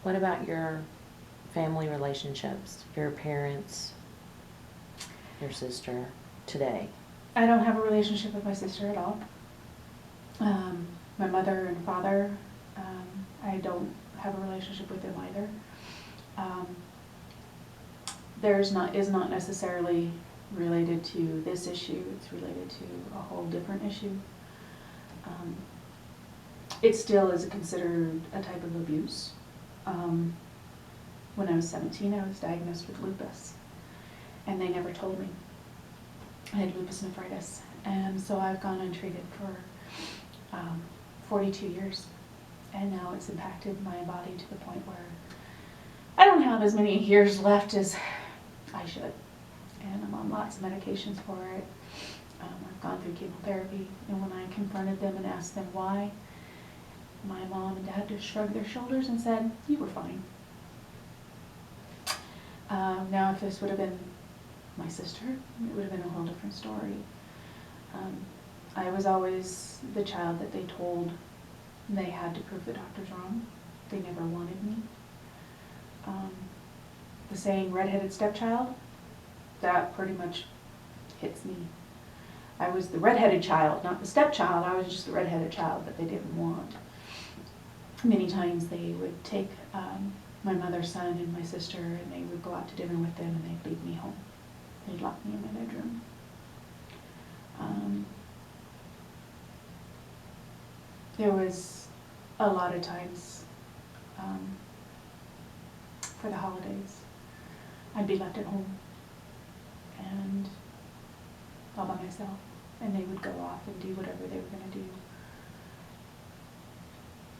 What about your family relationships, your parents, your sister today? I don't have a relationship with my sister at all. My mother and father, I don't have a relationship with them either. Is not necessarily related to this issue, it's related to a whole different issue. It still is considered a type of abuse. When I was 17, I was diagnosed with lupus, and they never told me. I had lupus nephritis, and so I've gone untreated for 42 years, and now it's impacted my body to the point where I don't have as many years left as I should, and I'm on lots of medications for it. I've gone through chemotherapy, and when I confronted them and asked them why, my mom and dad just shrugged their shoulders and said, "You were fine." Now if this would have been my sister, it would have been a whole different story. I was always the child that they told they had to prove the doctors wrong. They never wanted me. The saying redheaded stepchild, that pretty much hits me. I was the redheaded child, not the stepchild. I was just the redheaded child that they didn't want. Many times they would take my mother's son and my sister, and they would go out to dinner with them, and they'd leave me home. They'd lock me in my bedroom. There was a lot of times for the holidays, I'd be left at home and all by myself, and they would go off and do whatever they were going to do.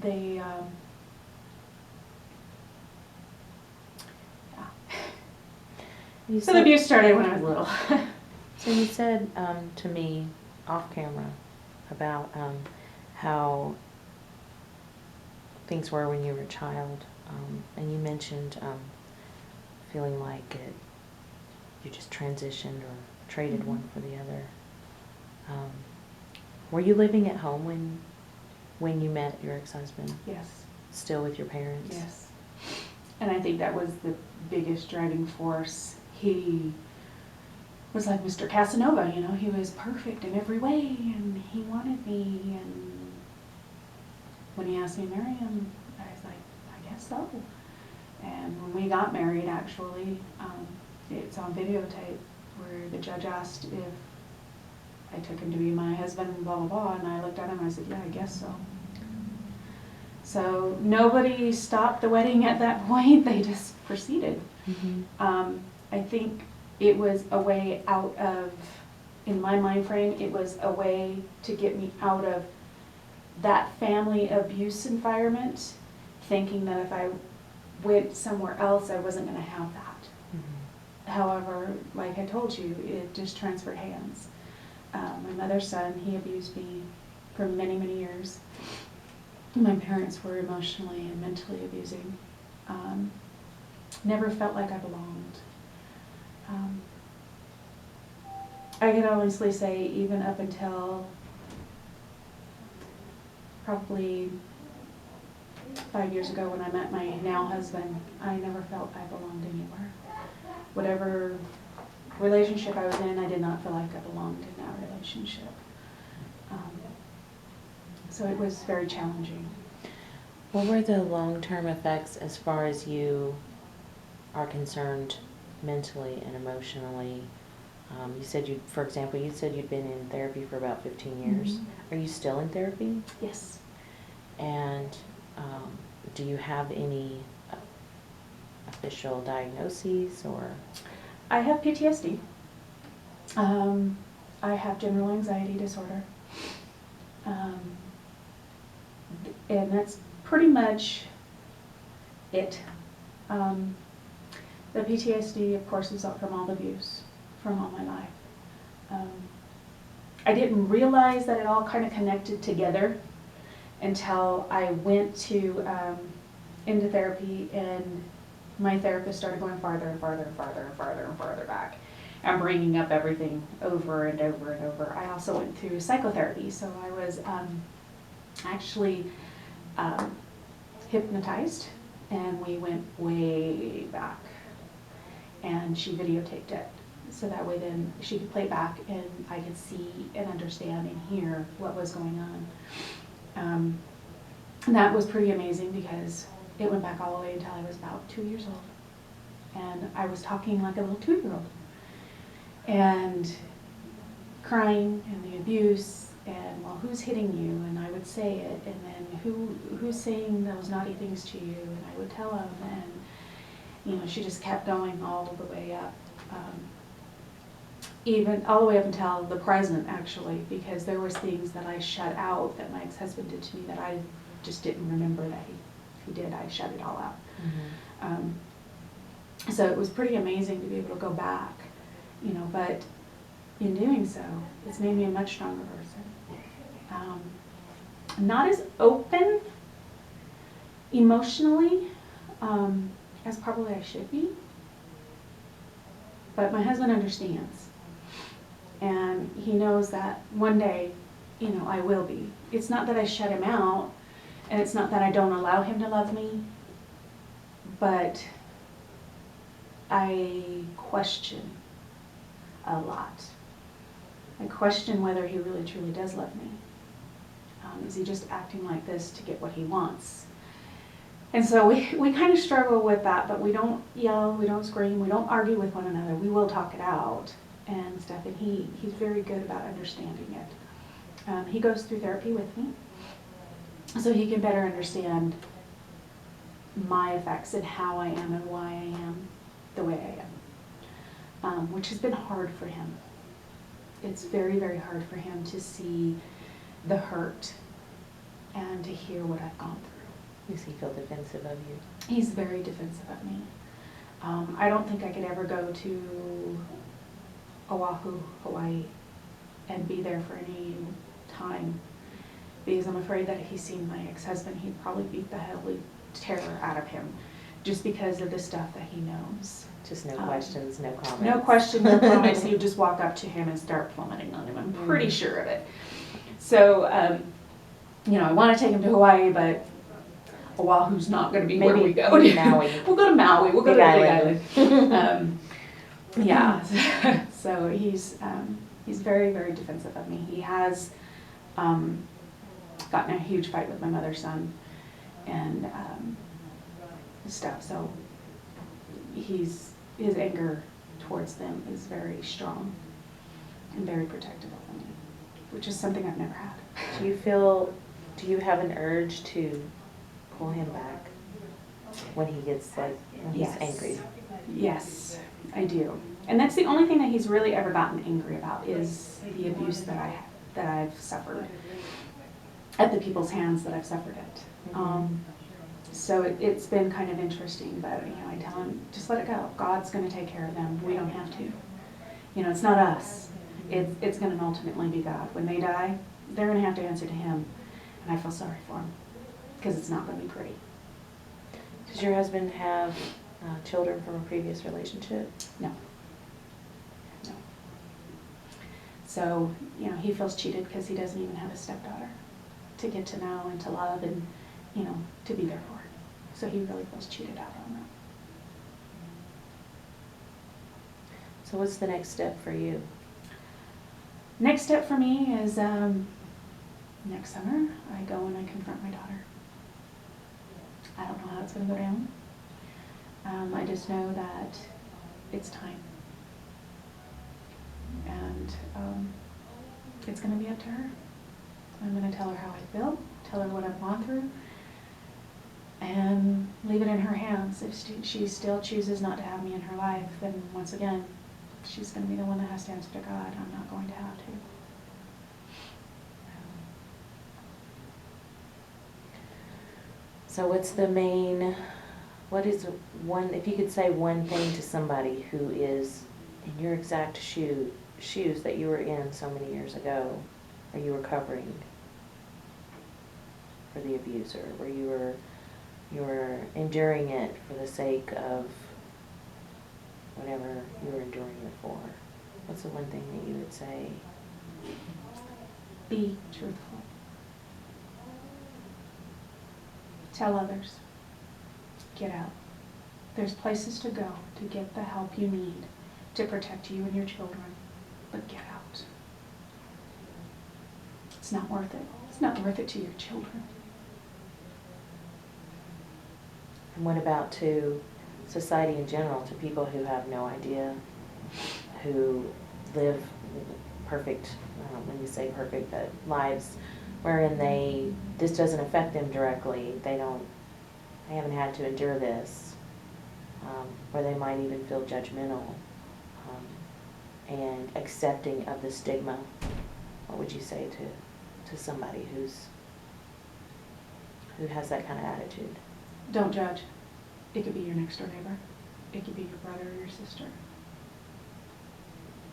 They, yeah. So the abuse started when I was little. So you said to me off camera about how things were when you were a child, and you mentioned feeling like you just transitioned or traded one for the other. Were you living at home when you met your ex-husband? Yes. Still with your parents? Yes. And I think that was the biggest driving force. He was like Mr. Casanova, you know, he was perfect in every way, and he wanted me, and when he asked me to marry him, I was like, I guess so. And when we got married, actually, it's on videotape, where the judge asked if I took him to be my husband, blah, blah, blah, and I looked at him and I said, yeah, I guess so. So nobody stopped the wedding at that point, they just proceeded. Mm-hmm. I think it was a way out of, in my mind frame, it was a way to get me out of that family abuse environment, thinking that if I went somewhere else, I wasn't going to have that. Mm-hmm. However, like I told you, it just transferred hands. My mother's son, he abused me for many, many years. My parents were emotionally and mentally abusing. Never felt like I belonged. I can honestly say, even up until probably 5 years ago when I met my now husband, I never felt I belonged anywhere. Whatever relationship I was in, I did not feel like I belonged in that relationship. So it was very challenging. What were the long-term effects as far as you are concerned mentally and emotionally? You said for example, you said you'd been in therapy for about 15 years. Mm-hmm. Are you still in therapy? Yes. And do you have any official diagnoses or? I have PTSD. I have general anxiety disorder. And that's pretty much it. The PTSD, of course, is from all the abuse from all my life. I didn't realize that it all kind of connected together until I went into therapy, and my therapist started going farther and farther and farther and farther and farther back and bringing up everything over and over and over. I also went through psychotherapy, so I was actually hypnotized and we went way back. And she videotaped it, so that way then she could play it back and I could see and understand and hear what was going on. And that was pretty amazing because it went back all the way until I was about 2 years old. And I was talking like a little 2-year-old. And crying and the abuse and, well, who's hitting you? And I would say it, and then who's saying those naughty things to you? And I would tell them, and you know, she just kept going all the way up, even all the way up until the present, actually, because there was things that I shut out that my ex-husband did to me that I just didn't remember that he did. I shut it all out. So it was pretty amazing to be able to go back, you know, but in doing so, it's made me a much stronger person. Not as open emotionally as probably I should be, but my husband understands, and he knows that one day, you know, I will be. It's not that I shut him out, and it's not that I don't allow him to love me, but I question a lot. I question whether he really truly does love me. Is he just acting like this to get what he wants? And so we kind of struggle with that, but we don't yell, we don't scream, we don't argue with one another. We will talk it out and stuff, and he's very good about understanding it. He goes through therapy with me so he can better understand my effects and how I am and why I am the way I am, which has been hard for him. It's very, very hard for him to see the hurt and to hear what I've gone through. Does he feel defensive of you? He's very defensive of me. I don't think I could ever go to Oahu, Hawaii, and be there for any time, because I'm afraid that if he's seen my ex-husband, he'd probably beat the holy terror out of him, just because of the stuff that he knows. Just no questions, no comments. No question, no comments. He would just walk up to him and start plummeting on him. I'm pretty sure of it. So, you know, I want to take him to Hawaii, but Oahu's not going to be where we go. Maybe Maui. We'll go to Maui. We'll go to Big Big Island. Yeah. So he's very, very defensive of me. He has gotten a huge fight with my mother's son and stuff. So his anger towards them is very strong and very protective of me, which is something I've never had. Do you have an urge to pull him back when he gets when he's Yes. angry? Yes, I do. And that's the only thing that he's really ever gotten angry about is the abuse that I've suffered at the people's hands that I've suffered it. So it's been kind of interesting, but you know, I tell him, just let it go. God's going to take care of them. We don't have to. You know, it's not us. It's going to ultimately be God. When they die, they're going to have to answer to Him, and I feel sorry for them because it's not going to be pretty. Does your husband have children from a previous relationship? No. No. So, you know, he feels cheated because he doesn't even have a stepdaughter to get to know and to love and, you know, to be there for her. So he really feels cheated out on that. So what's the next step for you? Next step for me is next summer I go and I confront my daughter. I don't know how it's going to go down. I just know that it's time. And it's going to be up to her. I'm going to tell her how I feel, tell her what I've gone through, and leave it in her hands. If she still chooses not to have me in her life, then once again, she's going to be the one that has to answer to God. I'm not going to have to. So if you could say one thing to somebody who is in your exact shoes that you were in so many years ago, or you were covering for the abuser, where you were enduring it for the sake of whatever you were enduring it for, what's the one thing that you would say? Be truthful. Tell others. get out. There's places to go to get the help you need to protect you and your children, but get out. It's not worth it. It's not worth it to your children. And what about to society in general, to people who have no idea, who live perfect, when you say perfect, but lives wherein this doesn't affect them directly, they haven't had to endure this, where they might even feel judgmental, and accepting of the stigma. What would you say to somebody who has that kind of attitude? Don't judge. It could be your next door neighbor. It could be your brother or your sister.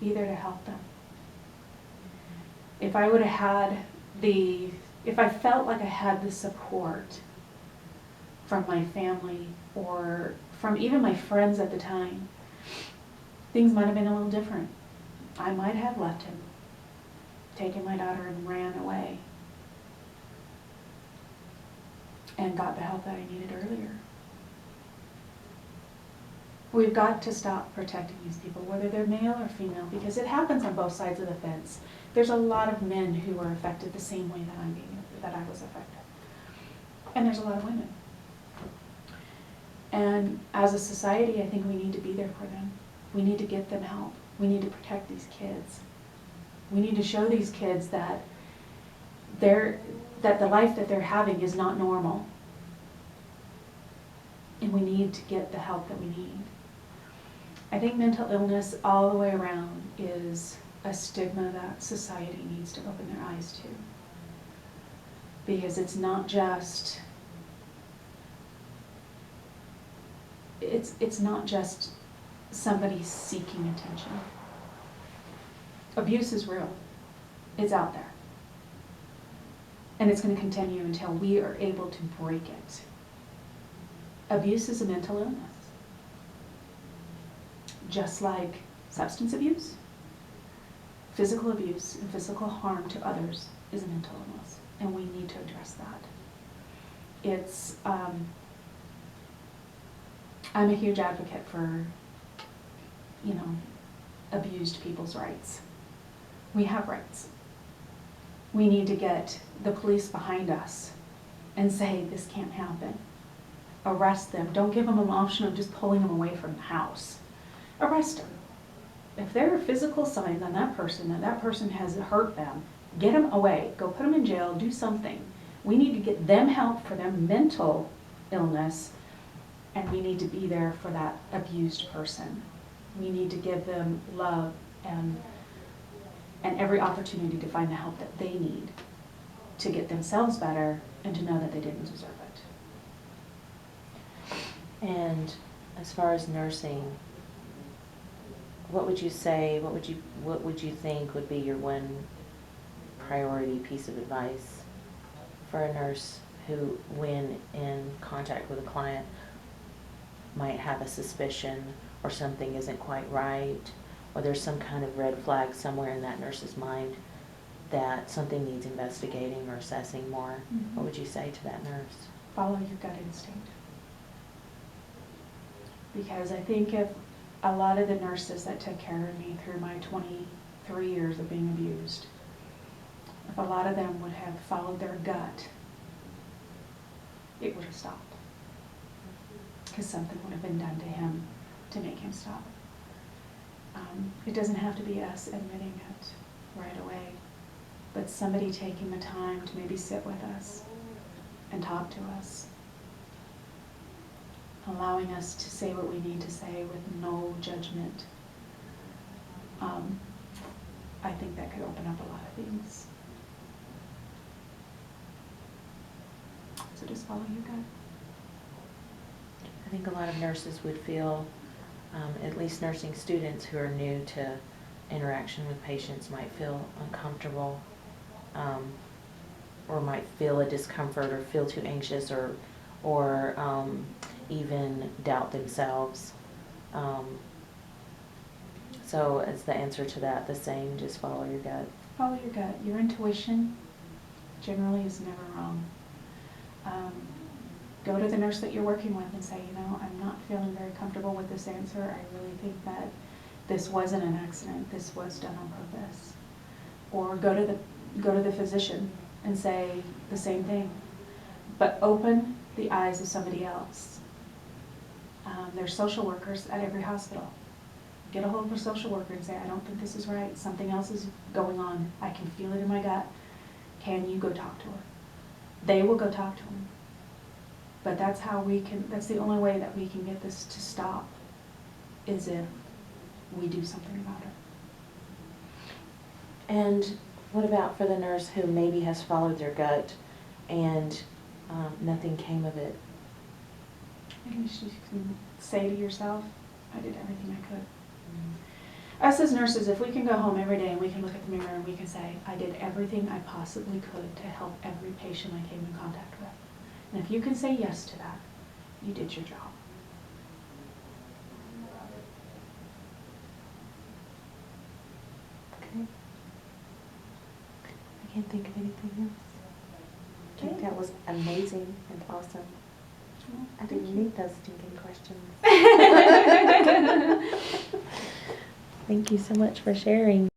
Be there to help them. If I felt like I had the support from my family or from even my friends at the time, things might have been a little different. I might have left him, taken my daughter and ran away, and got the help that I needed earlier. We've got to stop protecting these people, whether they're male or female, because it happens on both sides of the fence. There's a lot of men who are affected the same way that I was affected. And there's a lot of women. And as a society, I think we need to be there for them. We need to get them help. We need to protect these kids. We need to show these kids that the life that they're having is not normal. And we need to get the help that we need. I think mental illness all the way around is a stigma that society needs to open their eyes to. Because it's not just somebody seeking attention. Abuse is real. It's out there. And it's going to continue until we are able to break it. Abuse is a mental illness. Just like substance abuse, physical abuse and physical harm to others is a mental illness. And we need to address that. It's, I'm a huge advocate for, abused people's rights. We have rights. We need to get the police behind us and say, this can't happen. Arrest them. Don't give them an option of just pulling them away from the house. Arrest them. If there are physical signs on that person has hurt them, get them away. Go put them in jail. Do something. We need to get them help for their mental illness, and we need to be there for that abused person. We need to give them love and every opportunity to find the help that they need to get themselves better and to know that they didn't deserve it. And as far as nursing, what would you say, what would you think would be your one priority piece of advice for a nurse who, when in contact with a client, might have a suspicion or something isn't quite right, or there's some kind of red flag somewhere in that nurse's mind that something needs investigating or assessing more? Mm-hmm. What would you say to that nurse? Follow your gut instinct. Because I think if a lot of the nurses that took care of me through my 23 years of being abused, if a lot of them would have followed their gut, it would have stopped. Because something would have been done to him to make him stop. It doesn't have to be us admitting it right away, but somebody taking the time to maybe sit with us and talk to us, allowing us to say what we need to say with no judgment. I think that could open up a lot of things. So just follow your gut. I think a lot of nurses would feel, at least nursing students who are new to interaction with patients might feel uncomfortable, or might feel a discomfort or feel too anxious or even doubt themselves. So is the answer to that the same, just follow your gut? Follow your gut. Your intuition generally is never wrong. go to the nurse that you're working with and say, I'm not feeling very comfortable with this answer. I really think that this wasn't an accident. This was done on purpose. Or go to the physician and say the same thing, but open the eyes of somebody else. There's social workers at every hospital. Get a hold of a social worker and say, I don't think this is right. Something else is going on. I can feel it in my gut. Can you go talk to her? They will go talk to him. But that's the only way that we can get this to stop, is if we do something about it. And what about for the nurse who maybe has followed their gut and nothing came of it? I guess you can say to yourself, I did everything I could. Us as nurses, if we can go home every day and we can look at the mirror and we can say, I did everything I possibly could to help every patient I came in contact with. And if you can say yes to that, you did your job. Okay. I can't think of anything else. I think that was amazing and awesome. I didn't need those stinking questions. Thank you so much for sharing.